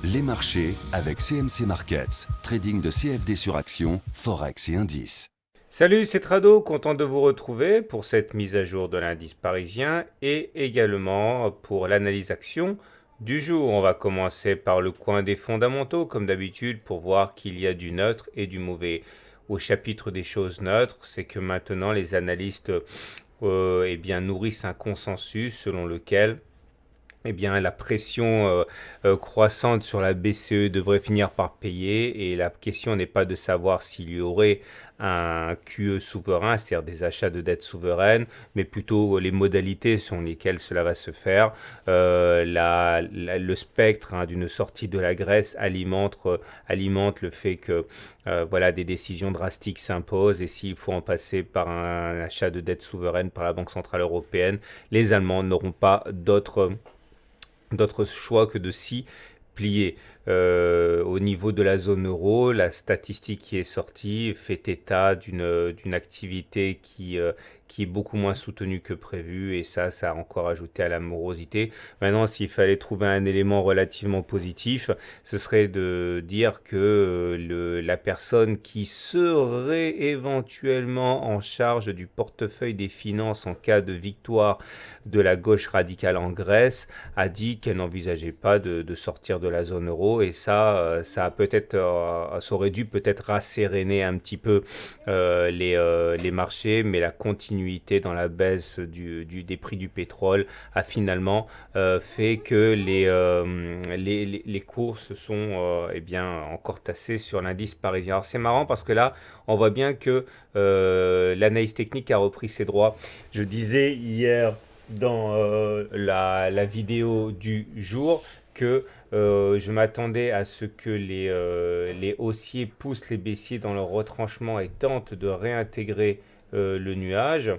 Les marchés avec CMC Markets, trading de CFD sur action, Forex et indices. Salut, c'est Trado, content de vous retrouver pour cette mise à jour de l'indice parisien et également pour l'analyse action du jour. On va commencer par le coin des fondamentaux comme d'habitude pour voir qu'il y a du neutre et du mauvais. Au chapitre des choses neutres, c'est que maintenant les analystes nourrissent un consensus selon lequel la pression croissante sur la BCE devrait finir par payer et la question n'est pas de savoir s'il y aurait un QE souverain, c'est-à-dire des achats de dettes souveraines, mais plutôt les modalités sur lesquelles cela va se faire. Le spectre d'une sortie de la Grèce alimente le fait que des décisions drastiques s'imposent et s'il faut en passer par un achat de dettes souveraines par la Banque Centrale Européenne, les Allemands n'auront pas d'autres choix que de s'y plier. Au niveau de la zone euro, la statistique qui est sortie fait état d'une activité qui est beaucoup moins soutenue que prévu et ça a encore ajouté à la morosité. Maintenant, s'il fallait trouver un élément relativement positif, ce serait de dire que la personne qui serait éventuellement en charge du portefeuille des finances en cas de victoire de la gauche radicale en Grèce a dit qu'elle n'envisageait pas de sortir de la zone euro et ça aurait dû peut-être rasséréner un petit peu les marchés, mais la continuité dans la baisse des prix du pétrole a finalement fait que les cours se sont encore tassés sur l'indice parisien. Alors c'est marrant parce que là, on voit bien que l'analyse technique a repris ses droits. Je disais hier dans la vidéo du jour que je m'attendais à ce que les haussiers poussent les baissiers dans leur retranchement et tentent de réintégrer le nuage,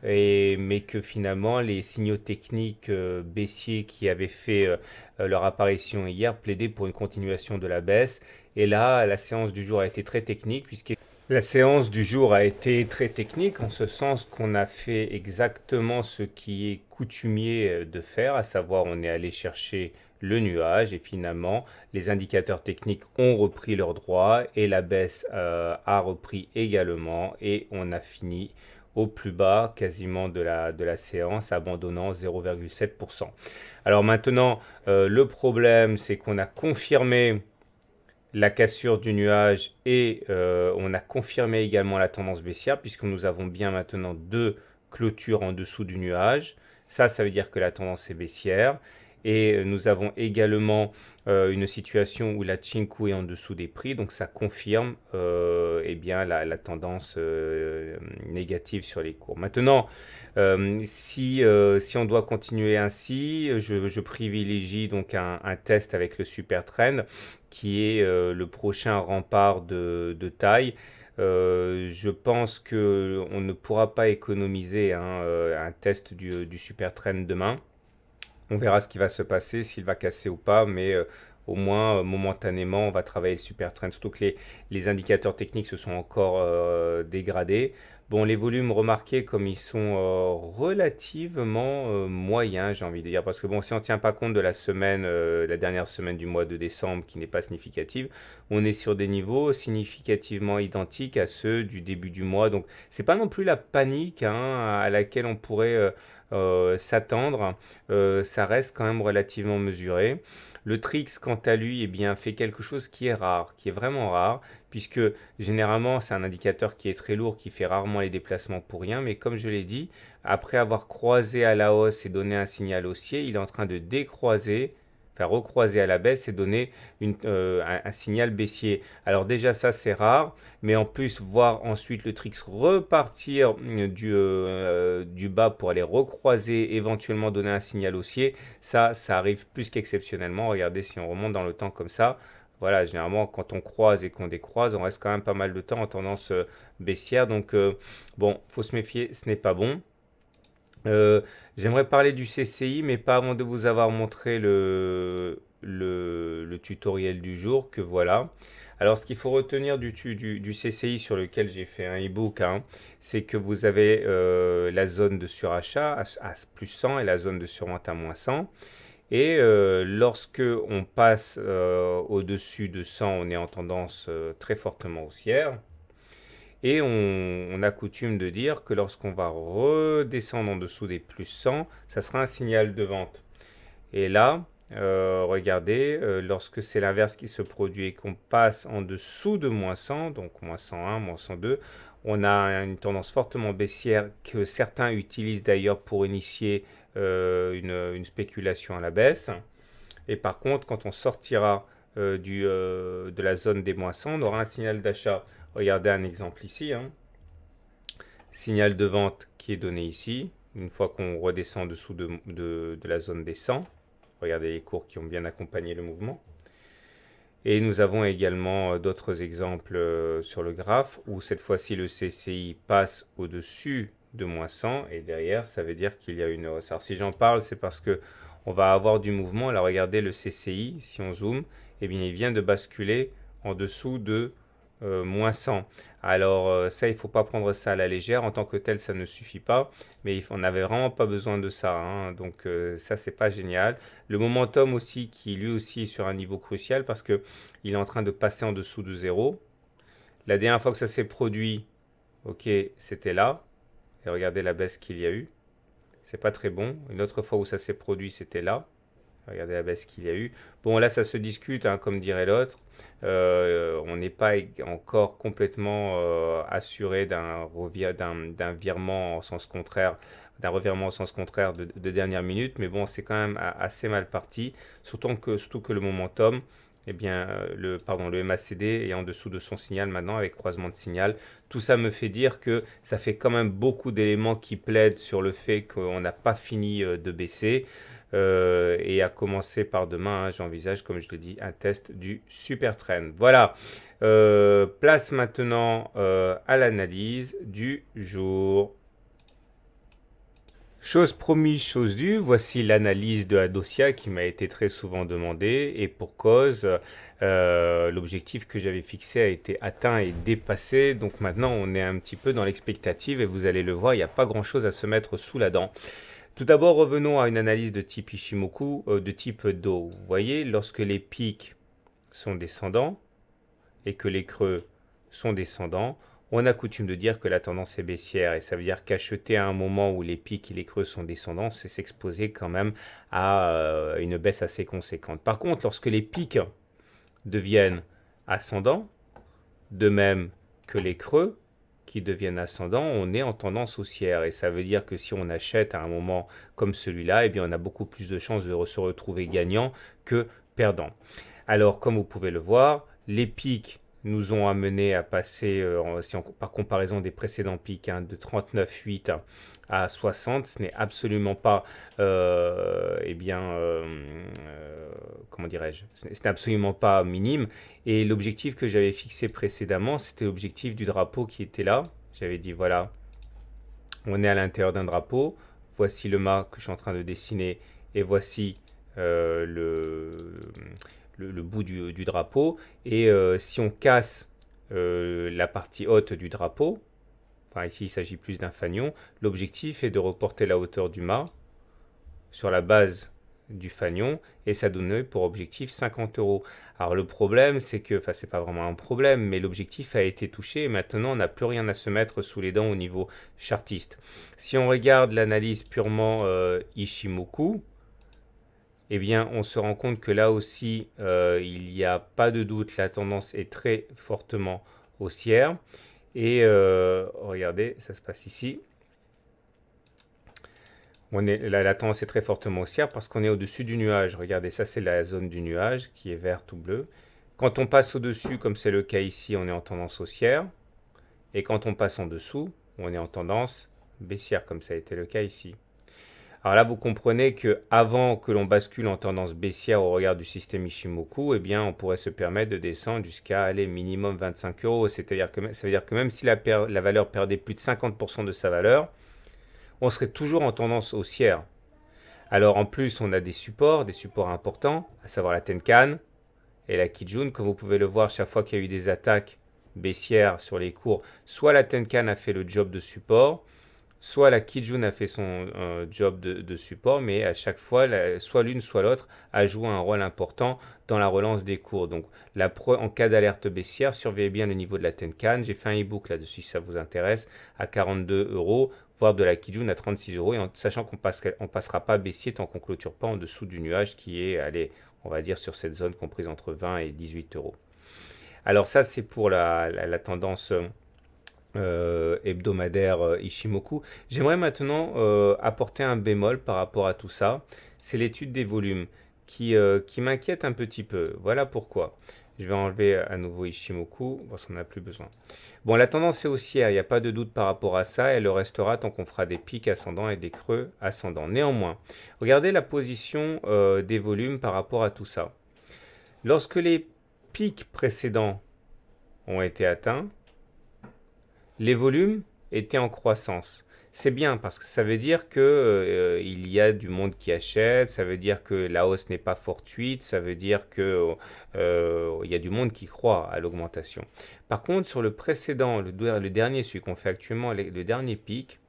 mais que finalement les signaux techniques baissiers qui avaient fait leur apparition hier plaidaient pour une continuation de la baisse. Et là, la séance du jour a été très technique puisque la séance du jour a été très technique en ce sens qu'on a fait exactement ce qui est coutumier de faire, à savoir on est allé chercher le nuage et finalement les indicateurs techniques ont repris leurs droits et la baisse a repris également et on a fini au plus bas quasiment de la séance, abandonnant 0,7%. Alors maintenant, le problème c'est qu'on a confirmé la cassure du nuage et on a confirmé également la tendance baissière puisque nous avons bien maintenant deux clôtures en dessous du nuage. Ça veut dire que la tendance est baissière. Et nous avons également une situation où la Chinku est en dessous des prix, donc ça confirme la tendance négative sur les cours. Maintenant, si on doit continuer ainsi, je privilégie donc un test avec le super trend qui est le prochain rempart de taille. Je pense qu'on ne pourra pas économiser un test du super trend demain. On verra ce qui va se passer, s'il va casser ou pas, mais au moins momentanément, on va travailler le super trend. Surtout que les indicateurs techniques se sont encore dégradés. Bon, les volumes remarqués comme ils sont relativement moyens, j'ai envie de dire, parce que bon, si on ne tient pas compte de la dernière semaine du mois de décembre qui n'est pas significative, on est sur des niveaux significativement identiques à ceux du début du mois. Donc, c'est pas non plus la panique à laquelle on pourrait s'attendre. Ça reste quand même relativement mesuré. Le Trix, quant à lui, fait quelque chose qui est rare, qui est vraiment rare, puisque généralement c'est un indicateur qui est très lourd, qui fait rarement les déplacements pour rien, mais comme je l'ai dit, après avoir croisé à la hausse et donné un signal haussier, il est en train de décroiser, faire recroiser à la baisse et donner un signal baissier. Alors déjà ça c'est rare, mais en plus voir ensuite le Trix repartir du bas pour aller recroiser, éventuellement donner un signal haussier, ça arrive plus qu'exceptionnellement. Regardez si on remonte dans le temps comme ça. Voilà, généralement quand on croise et qu'on décroise, on reste quand même pas mal de temps en tendance baissière. Donc bon, faut se méfier, ce n'est pas bon. J'aimerais parler du CCI, mais pas avant de vous avoir montré le tutoriel du jour, que voilà. Alors, ce qu'il faut retenir du CCI sur lequel j'ai fait un e-book, c'est que vous avez la zone de surachat à plus 100 et la zone de survente à moins 100. Et lorsque on passe au-dessus de 100, on est en tendance très fortement haussière. Et on a coutume de dire que lorsqu'on va redescendre en dessous des plus 100, ça sera un signal de vente. Et là, regardez, lorsque c'est l'inverse qui se produit et qu'on passe en dessous de moins 100, donc moins 101, moins 102, on a une tendance fortement baissière que certains utilisent d'ailleurs pour initier une spéculation à la baisse. Et par contre, quand on sortira de la zone des moins 100, on aura un signal d'achat. Regardez un exemple ici, hein. Signal de vente qui est donné ici, une fois qu'on redescend en dessous de la zone des 100. Regardez les cours qui ont bien accompagné le mouvement. Et nous avons également d'autres exemples sur le graphe où cette fois-ci le CCI passe au-dessus de moins 100 et derrière ça veut dire qu'il y a une hausse. Alors si j'en parle c'est parce que on va avoir du mouvement. Alors regardez le CCI, si on zoome, eh bien il vient de basculer en dessous de moins 100. Alors ça, il ne faut pas prendre ça à la légère. En tant que tel, ça ne suffit pas. Mais on n'avait vraiment pas besoin de ça, hein. Donc ça, c'est pas génial. Le momentum aussi, qui lui aussi est sur un niveau crucial parce qu'il est en train de passer en dessous de 0. La dernière fois que ça s'est produit, ok, c'était là. Et regardez la baisse qu'il y a eu. C'est pas très bon. Une autre fois où ça s'est produit, c'était là. Regardez la baisse qu'il y a eu. Bon, là, ça se discute, hein, comme dirait l'autre. On n'est pas encore complètement assuré d'un virement en sens contraire, d'un revirement en sens contraire de dernière minute. Mais bon, c'est quand même assez mal parti. Surtout que le momentum, eh bien, le MACD est en dessous de son signal maintenant avec croisement de signal. Tout ça me fait dire que ça fait quand même beaucoup d'éléments qui plaident sur le fait qu'on n'a pas fini de baisser. Et à commencer par demain, hein, j'envisage, comme je l'ai dit, un test du super trend. Voilà, place maintenant à l'analyse du jour. Chose promise, chose due, voici l'analyse de Adosia qui m'a été très souvent demandée et pour cause, l'objectif que j'avais fixé a été atteint et dépassé. Donc maintenant, on est un petit peu dans l'expectative et vous allez le voir, il n'y a pas grand-chose à se mettre sous la dent. Tout d'abord, revenons à une analyse de type Ishimoku, de type Do. Vous voyez, lorsque les pics sont descendants et que les creux sont descendants, on a coutume de dire que la tendance est baissière. Et ça veut dire qu'acheter à un moment où les pics et les creux sont descendants, c'est s'exposer quand même à une baisse assez conséquente. Par contre, lorsque les pics deviennent ascendants, de même que les creux, qui deviennent ascendants, on est en tendance haussière. Et ça veut dire que si on achète à un moment comme celui-là, eh bien on a beaucoup plus de chances de se retrouver gagnant que perdant. Alors, comme vous pouvez le voir, les pics nous ont amené à passer, par comparaison des précédents pics, hein, de 39,8 à 60. Ce n'est absolument pas, comment dirais-je, ce n'est absolument pas minime. Et l'objectif que j'avais fixé précédemment, c'était l'objectif du drapeau qui était là. J'avais dit, voilà, on est à l'intérieur d'un drapeau. Voici le mât que je suis en train de dessiner et voici le bout du drapeau. Et si on casse la partie haute du drapeau, enfin ici il s'agit plus d'un fanion, l'objectif est de reporter la hauteur du mât sur la base du fanion et ça donnait pour objectif 50 euros. Alors le problème c'est que, enfin c'est pas vraiment un problème, mais l'objectif a été touché et maintenant on n'a plus rien à se mettre sous les dents au niveau chartiste. Si on regarde l'analyse purement Ishimoku, eh bien on se rend compte que là aussi il n'y a pas de doute, la tendance est très fortement haussière et regardez, ça se passe ici. La tendance est très fortement haussière parce qu'on est au-dessus du nuage. Regardez, ça c'est la zone du nuage qui est verte ou bleue. Quand on passe au-dessus, comme c'est le cas ici, on est en tendance haussière. Et quand on passe en dessous, on est en tendance baissière, comme ça a été le cas ici. Alors là, vous comprenez que avant que l'on bascule en tendance baissière au regard du système Ishimoku, eh bien, on pourrait se permettre de descendre jusqu'à aller minimum 25 euros. C'est-à-dire que ça veut dire que même si la valeur perdait plus de 50% de sa valeur, on serait toujours en tendance haussière. Alors en plus, on a des supports importants, à savoir la Tenkan et la Kijun. Comme vous pouvez le voir, chaque fois qu'il y a eu des attaques baissières sur les cours, soit la Tenkan a fait le job de support, soit la Kijun a fait son job de support, mais à chaque fois, soit l'une soit l'autre a joué un rôle important dans la relance des cours. Donc, en cas d'alerte baissière, surveillez bien le niveau de la Tenkan. J'ai fait un e-book là-dessus si ça vous intéresse, à 42 euros, voire de la Kijun à 36 euros, et en sachant qu'on passera pas baissier tant qu'on clôture pas en dessous du nuage qui est, allez, on va dire sur cette zone comprise entre 20 et 18 euros. Alors ça, c'est pour la tendance hebdomadaire Ishimoku. J'aimerais maintenant apporter un bémol par rapport à tout ça. C'est l'étude des volumes qui m'inquiète un petit peu. Voilà pourquoi. Je vais enlever à nouveau Ishimoku parce qu'on n'a plus besoin. Bon, la tendance est haussière, il n'y a pas de doute par rapport à ça. Elle le restera tant qu'on fera des pics ascendants et des creux ascendants. Néanmoins, regardez la position des volumes par rapport à tout ça. Lorsque les pics précédents ont été atteints, les volumes étaient en croissance. C'est bien parce que ça veut dire que il y a du monde qui achète, ça veut dire que la hausse n'est pas fortuite, ça veut dire que il y a du monde qui croit à l'augmentation. Par contre, sur le précédent, le dernier, celui qu'on fait actuellement, le dernier pic,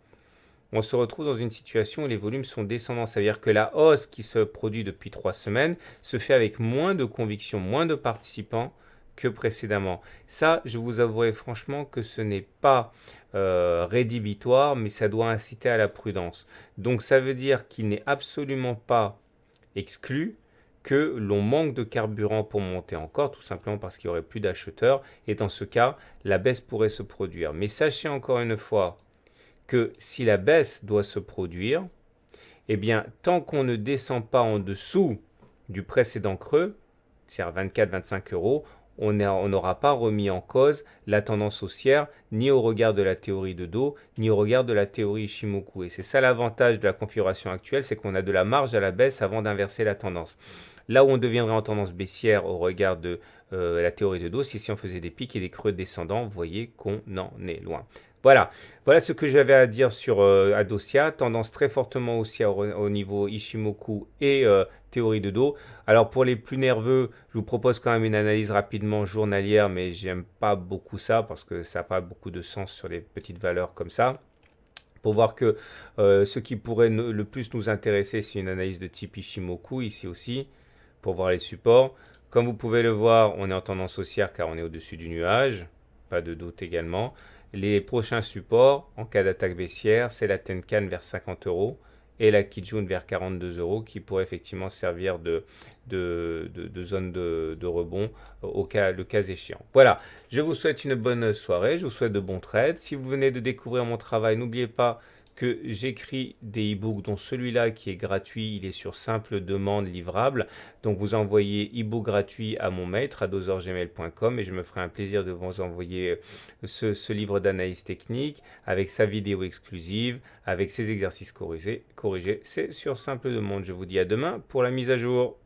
on se retrouve dans une situation où les volumes sont descendants. Ça veut dire que la hausse qui se produit depuis 3 semaines se fait avec moins de conviction, moins de participants que précédemment. Ça, je vous avouerai franchement que ce n'est pas rédhibitoire, mais ça doit inciter à la prudence. Donc ça veut dire qu'il n'est absolument pas exclu que l'on manque de carburant pour monter encore, tout simplement parce qu'il n'y aurait plus d'acheteurs, et dans ce cas, la baisse pourrait se produire. Mais sachez encore une fois que si la baisse doit se produire, eh bien, tant qu'on ne descend pas en dessous du précédent creux, c'est-à-dire 24-25 euros, on n'aura pas remis en cause la tendance haussière, ni au regard de la théorie de dos, ni au regard de la théorie Ishimoku. Et c'est ça l'avantage de la configuration actuelle, c'est qu'on a de la marge à la baisse avant d'inverser la tendance. Là où on deviendrait en tendance baissière au regard de la théorie de dos, c'est si on faisait des pics et des creux descendants, vous voyez qu'on en est loin. Voilà, voilà ce que j'avais à dire sur Adosia, tendance très fortement haussière au niveau Ishimoku et théorie de dos. Alors pour les plus nerveux, je vous propose quand même une analyse rapidement journalière, mais j'aime pas beaucoup ça parce que ça n'a pas beaucoup de sens sur les petites valeurs comme ça. Pour voir que ce qui pourrait le plus nous intéresser, c'est une analyse de type Ishimoku ici aussi, pour voir les supports. Comme vous pouvez le voir, on est en tendance haussière car on est au-dessus du nuage, pas de doute également. Les prochains supports, en cas d'attaque baissière, c'est la Tenkan vers 50 euros et la Kijun vers 42 euros qui pourrait effectivement servir de zone de rebond le cas échéant. Voilà, je vous souhaite une bonne soirée, je vous souhaite de bons trades. Si vous venez de découvrir mon travail, n'oubliez pas que j'écris des e-books, dont celui-là qui est gratuit, il est sur simple demande livrable. Donc vous envoyez e-book gratuit à mon mail, tradosor@gmail.com, et je me ferai un plaisir de vous envoyer ce livre d'analyse technique avec sa vidéo exclusive, avec ses exercices corrigés. C'est sur simple demande. Je vous dis à demain pour la mise à jour.